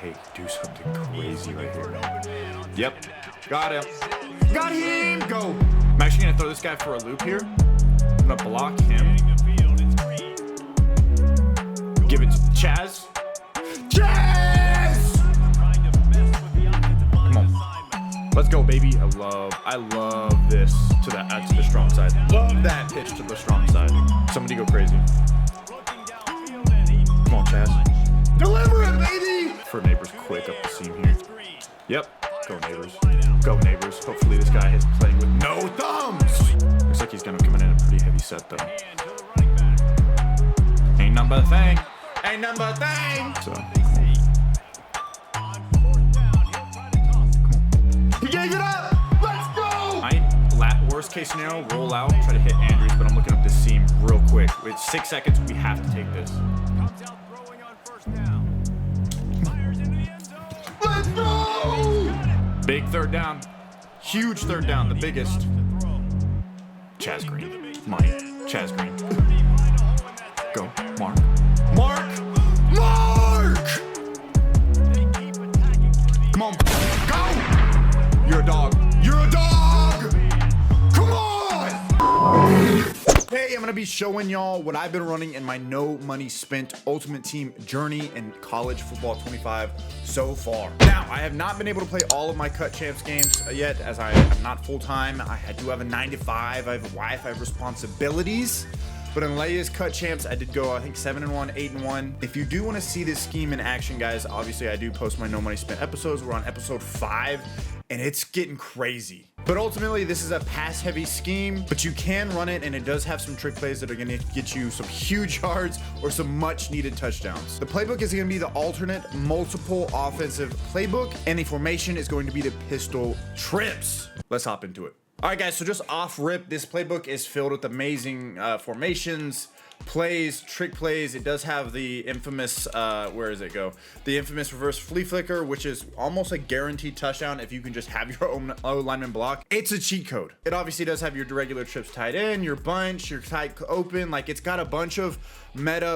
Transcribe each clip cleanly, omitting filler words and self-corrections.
hey, do something crazy right here. Yep, got him. Got him, go. I'm actually gonna throw this guy for a loop here. I'm gonna block him. Give it to Chaz. Chaz! Come on. Let's go, baby. I love this to the strong side. Love that pitch to the strong side. Somebody go crazy. Come on, Chaz. Deliver it, baby! For Neighbors quick up the seam here. Yep. Go Neighbors. Go Neighbors. Hopefully this guy is playing with no thumbs. Looks like he's gonna come in a pretty heavy set though. Ain't nothing but a thing. Ain't nothing but a thing. So. He gave it up. Let's go. Worst case scenario, roll out, try to hit Andrews, but I'm looking up this seam real quick. With 6 seconds, we have to take this. Let's go! Big third down. Huge third down, the biggest. Chaz Green. Mike. Chaz Green. Go. Mark. Mark! Mark! Come on. Go! You're a dog. You're a dog! Hey, I'm gonna be showing y'all what I've been running in my no money spent ultimate team journey in college football 25 so far. Now, I have not been able to play all of my cut champs games yet, as I am not full-time. I do have a 9 to 5, I have a wife, I have responsibilities. But in Leia's cut champs, I did go, I think 7-1, 8-1. If you do want to see this scheme in action, guys, obviously I do post my no money spent episodes. We're on episode 5 and it's getting crazy. But ultimately, this is a pass heavy scheme, but you can run it and it does have some trick plays that are gonna get you some huge yards or some much needed touchdowns. The playbook is gonna be the alternate multiple offensive playbook, and the formation is going to be the pistol trips. Let's hop into it. All right, guys, so just off rip, this playbook is filled with amazing formations, plays, trick plays. It does have the infamous, where does it go? The infamous reverse flea flicker, which is almost a guaranteed touchdown if you can just have your own lineman block. It's a cheat code. It obviously does have your regular trips tied in, your bunch, your tight open. Like, it's got a bunch of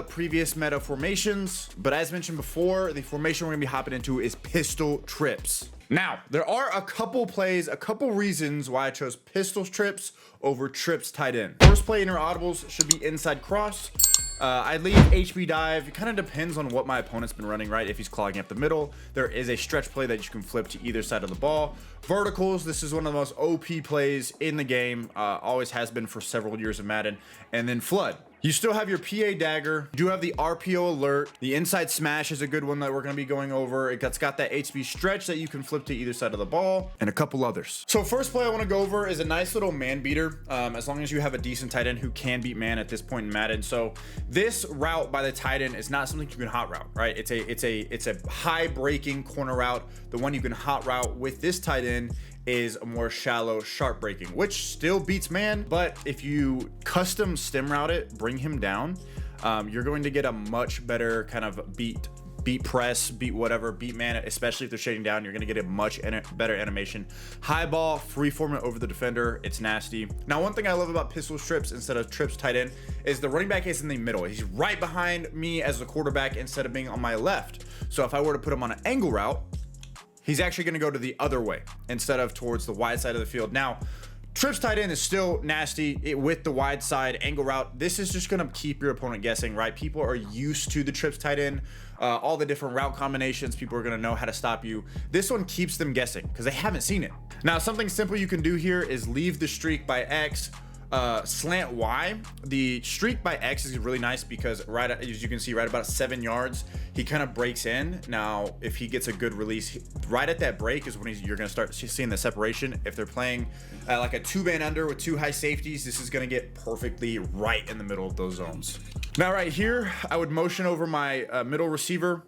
previous meta formations. But as mentioned before, the formation we're gonna be hopping into is pistol trips. Now, there are a couple plays, a couple reasons why I chose pistol trips over trips tight end. First play in your audibles should be inside cross. I leave HB dive. It kind of depends on what my opponent's been running, right? If he's clogging up the middle, there is a stretch play that you can flip to either side of the ball. Verticals, this is one of the most OP plays in the game. Always has been for several years of Madden. And then flood. You still have your PA dagger. You do have the RPO alert. The inside smash is a good one that we're going to be going over. It's got that HB stretch that you can flip to either side of the ball, and a couple others. So first play I want to go over is a nice little man beater. As long as you have a decent tight end who can beat man at this point in Madden. So this route by the tight end is not something you can hot route, right? It's a high breaking corner route. The one you can hot route with this tight end is a more shallow sharp breaking, which still beats man. But if you custom stem route it, bring him down, you're going to get a much better kind of beat press, beat whatever, beat man, especially if they're shading down. You're going to get a much better animation. High ball, freeform it over the defender. It's nasty. Now, one thing I love about pistol trips instead of trips tight end is the running back is in the middle. He's right behind me as the quarterback instead of being on my left. So if I were to put him on an angle route, he's actually going to go to the other way instead of towards the wide side of the field. Now, trips tight end is still nasty with the wide side angle route. This is just going to keep your opponent guessing, right? People are used to the trips tight end, all the different route combinations. People are going to know how to stop you. This one keeps them guessing because they haven't seen it. Now, something simple you can do here is leave the streak by X. Slant Y. The streak by X is really nice because as you can see, right about 7 yards, he kind of breaks in. Now, if he gets a good release, right at that break is when you're going to start seeing the separation. If they're playing like a 2-man under with 2 high safeties, this is going to get perfectly right in the middle of those zones. Now, right here, I would motion over my middle receiver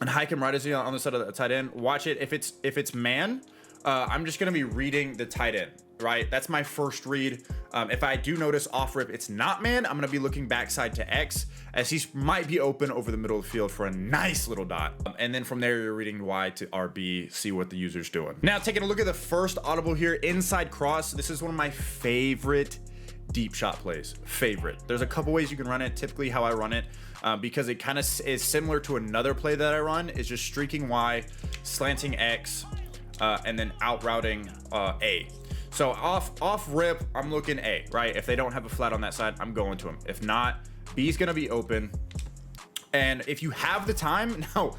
and hike him right as he on the side of the tight end. Watch it. If it's man, I'm just going to be reading the tight end. Right, that's my first read. If I do notice off rip it's not man, I'm gonna be looking backside to X as he might be open over the middle of the field for a nice little dot. And then from there you're reading Y to RB, see what the user's doing. Now taking a look at the first audible here, inside cross. This is one of my favorite deep shot plays. There's a couple ways you can run it. Typically how I run it, because it kind of is similar to another play that I run. Is just streaking Y, slanting X, and then out routing A. So off rip, I'm looking A, right? If they don't have a flat on that side, I'm going to them. If not, B's gonna be open. And if you have the time, now,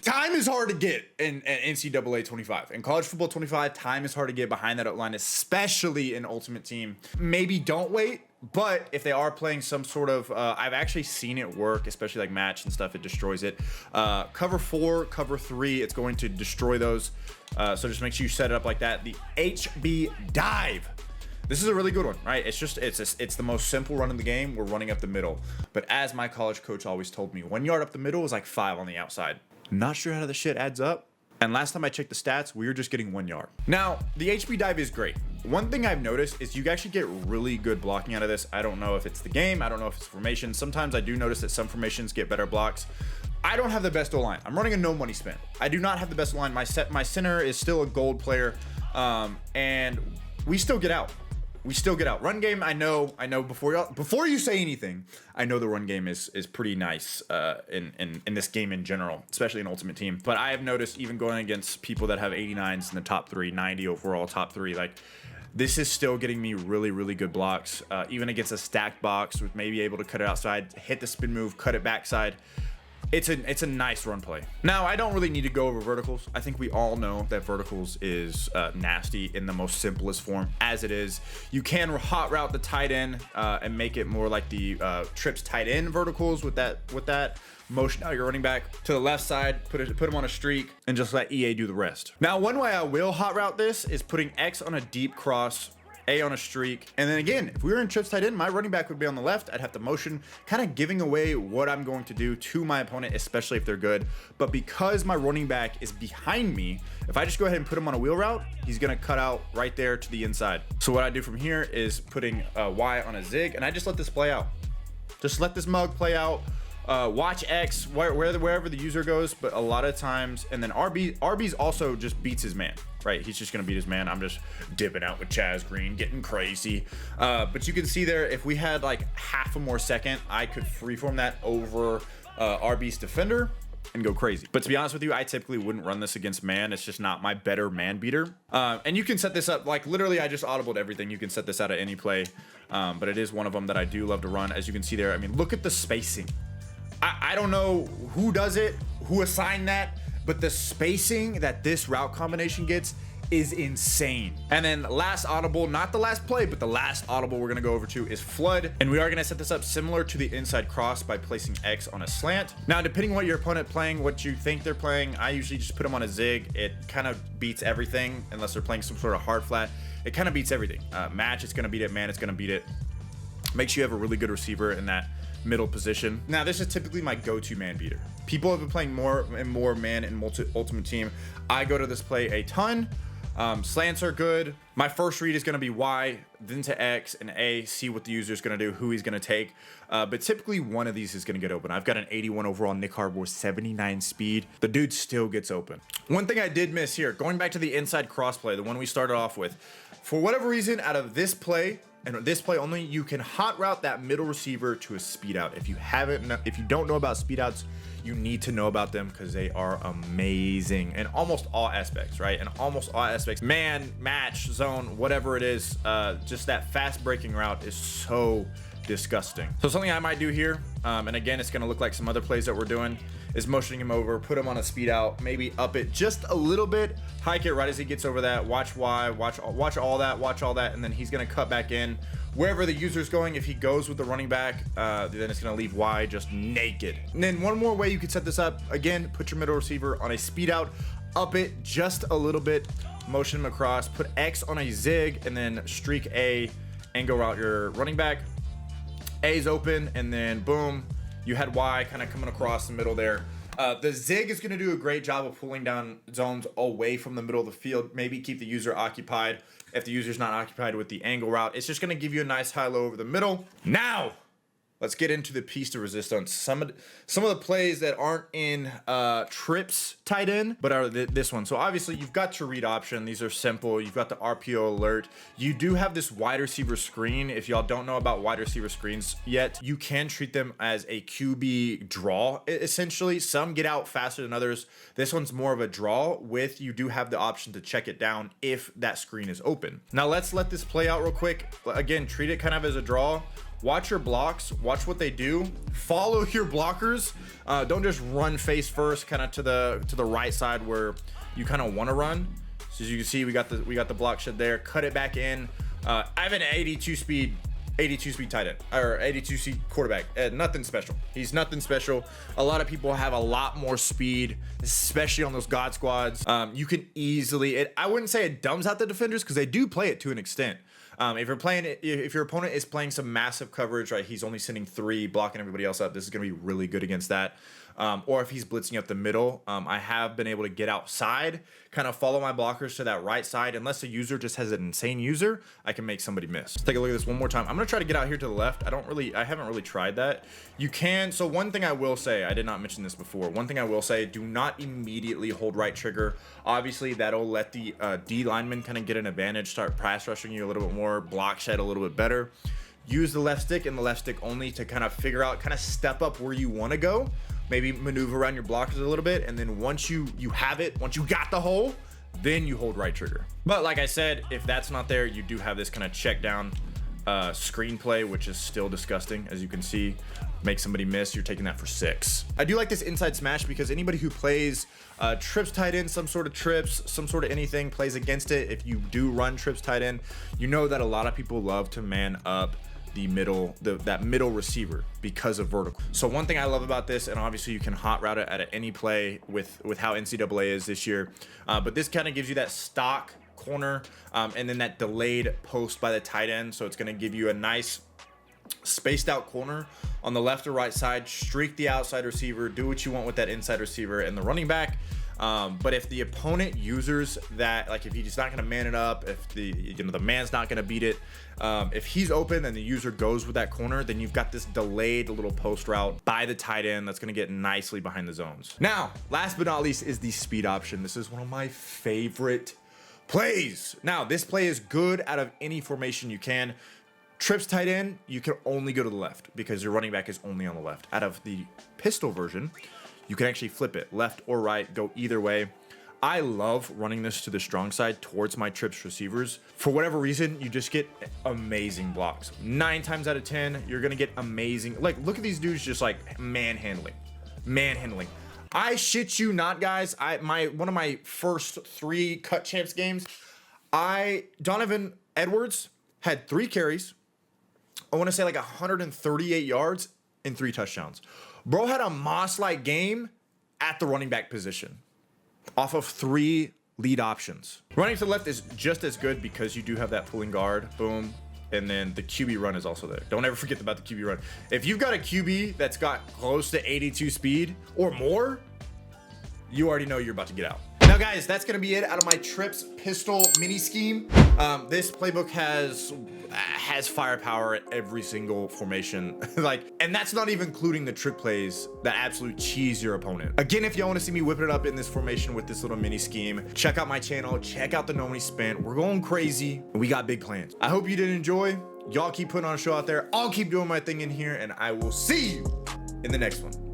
time is hard to get in NCAA 25. In college football 25, time is hard to get behind that outline, especially in Ultimate Team. Maybe don't wait, but if they are playing some sort of, I've actually seen it work, especially like match and stuff, it destroys it. Cover 4, cover 3, it's going to destroy those. So just make sure you set it up like that. The HB dive. This is a really good one, right? It's the most simple run in the game. We're running up the middle. But as my college coach always told me, 1 yard up the middle is like 5 on the outside. Not sure how the shit adds up. And last time I checked the stats, we were just getting 1 yard. Now, the HB dive is great. One thing I've noticed is you actually get really good blocking out of this. I don't know if it's the game. I don't know if it's formation. Sometimes I do notice that some formations get better blocks. I don't have the best O-line. I'm running a no money spin. I do not have the best line. My center is still a gold player. And we still get out. We still get out. Run game, I know before you say anything, I know the run game is pretty nice in this game in general, especially in Ultimate Team. But I have noticed even going against people that have 89s in the top 3, 90 overall top 3, like this is still getting me really, really good blocks. Even against a stacked box with maybe able to cut it outside, hit the spin move, cut it backside. It's a nice run play. Now, I don't really need to go over verticals. I think we all know that verticals is nasty in the most simplest form as it is. You can hot route the tight end and make it more like the trips tight end verticals with that motion out your running back to the left side, put him on a streak, and just let EA do the rest. Now, one way I will hot route this is putting X on a deep cross, A on a streak. And then again, if we were in trips tight end, my running back would be on the left. I'd have to motion, kind of giving away what I'm going to do to my opponent, especially if they're good. But because my running back is behind me, if I just go ahead and put him on a wheel route, he's gonna cut out right there to the inside. So what I do from here is putting Y on a zig, and I just let this play out. Just let this mug play out. Watch X wherever the user goes, but a lot of times, and then RB's also just beats his man, right? He's just gonna beat his man. I'm just dipping out with Chaz Green, getting crazy. But you can see there, if we had like half a more second, I could freeform that over RB's defender and go crazy. But to be honest with you, I typically wouldn't run this against man. It's just not my better man beater. And you can set this up, like literally I just audibled everything. You can set this out at any play, but it is one of them that I do love to run. As you can see there, I mean, look at the spacing. I don't know who does it, who assigned that, but the spacing that this route combination gets is insane. And then last audible, not the last play, but the last audible we're gonna go over to is flood. And we are gonna set this up similar to the inside cross by placing X on a slant. Now, depending on what your opponent playing, what you think they're playing, I usually just put them on a zig. It kind of beats everything, unless they're playing some sort of hard flat. It kind of beats everything. Match, it's gonna beat it. Man, it's gonna beat it. Make sure you have a really good receiver in that middle position. Now, this is typically my go-to man beater. People have been playing more and more man in Ultimate Team. I go to this play a ton. Slants are good. My first read is going to be Y, then to X and A, see what the user is going to do, who he's going to take. But typically one of these is going to get open. I've got an 81 overall Nick Harbor, 79 speed. The dude still gets open. One thing I did miss here, going back to the inside cross play, the one we started off with, for whatever reason, out of this play, and this play only, you can hot route that middle receiver to a speed out. If you don't know about speed outs, you need to know about them because they are amazing in almost all aspects, right? In almost all aspects, man, match, zone, whatever it is, just that fast breaking route is so disgusting. So something I might do here, and again, it's gonna look like some other plays that we're doing, is motioning him over, put him on a speed out, maybe up it just a little bit, hike it right as he gets over that, watch Y, watch all that, and then he's gonna cut back in wherever the user's going. If he goes with the running back, then it's gonna leave Y just naked. And then one more way you could set this up, again, put your middle receiver on a speed out, up it just a little bit, motion him across, put X on a zig, and then streak A and go route your running back. A's open, and then boom, you had Y kind of coming across the middle there. The zig is going to do a great job of pulling down zones away from the middle of the field, maybe keep the user occupied. If the user's not occupied with the angle route, it's just going to give you a nice high-low over the middle. Now, let's get into the piece de resistance. Some of the plays that aren't in trips tight end, but are this one. So obviously you've got your read option. These are simple. You've got the RPO alert. You do have this wide receiver screen. If y'all don't know about wide receiver screens yet, you can treat them as a QB draw. Essentially, some get out faster than others. This one's more of a draw with, you do have the option to check it down if that screen is open. Now let's let this play out real quick. Again, treat it kind of as a draw. Watch your blocks, watch what they do, follow your blockers. Don't just run face first kind of to the right side where you kind of want to run. So as you can see, we got the block shed there. Cut it back in. I have an 82 speed tight end, or 82 speed quarterback. Nothing special. He's nothing special. A lot of people have a lot more speed, especially on those God squads. You can easily, I wouldn't say it dumbs out the defenders because they do play it to an extent. If your opponent is playing some massive coverage, right, he's only sending 3, blocking everybody else up, this is going to be really good against that. Or if he's blitzing up the middle, I have been able to get outside, kind of follow my blockers to that right side. Unless the user just has an insane user, I can make somebody miss. Let's take a look at this one more time. I'm going to try to get out here to the left. I haven't really tried that. You can. So one thing I will say, I did not mention this before. One thing I will say, do not immediately hold right trigger. Obviously that'll let the D lineman kind of get an advantage, start pass rushing you a little bit more, block shed a little bit better. Use the left stick and the left stick only to kind of figure out, kind of step up where you want to go. Maybe maneuver around your blockers a little bit, and then once you have it, once you got the hole, then you hold right trigger. But like I said, if that's not there, you do have this kind of check down screenplay, which is still disgusting. As you can see, make somebody miss, you're taking that for 6. I do like this inside smash because anybody who plays trips tight end, some sort of trips, some sort of anything, plays against it. If you do run trips tight end, you know that a lot of people love to man up that middle receiver because of vertical. So one thing I love about this, and obviously you can hot route it at any play with how NCAA is this year, but this kind of gives you that stock corner and then that delayed post by the tight end. So it's going to give you a nice spaced out corner on the left or right side, streak the outside receiver, do what you want with that inside receiver and the running back. But if the opponent users that, like if he's not going to man it up, if the man's not going to beat it, if he's open and the user goes with that corner, then you've got this delayed little post route by the tight end that's going to get nicely behind the zones. Now, last but not least is the speed option. This is one of my favorite plays. Now, this play is good out of any formation you can. Trips tight end, you can only go to the left because your running back is only on the left. Out of the pistol version, you can actually flip it left or right, go either way. I love running this to the strong side towards my trips receivers. For whatever reason, you just get amazing blocks. 9 times out of 10, you're gonna get amazing. Like, look at these dudes just like manhandling. I shit you not, guys. One of my first 3 cut champs games, Donovan Edwards had 3 carries. I want to say like 138 yards and 3 touchdowns. Bro had a Moss-like game at the running back position off of 3 lead options. Running to the left is just as good because you do have that pulling guard, boom, and then the QB run is also there. Don't ever forget about the QB run. If you've got a QB that's got close to 82 speed or more, you already know you're about to get out. Now guys, that's gonna be it out of my trips pistol mini scheme. This playbook has firepower at every single formation. And that's not even including the trick plays that absolute cheese your opponent. Again, if y'all wanna see me whipping it up in this formation with this little mini scheme, check out my channel, check out the No Money Spent. We're going crazy and we got big plans. I hope you did enjoy. Y'all keep putting on a show out there. I'll keep doing my thing in here and I will see you in the next one.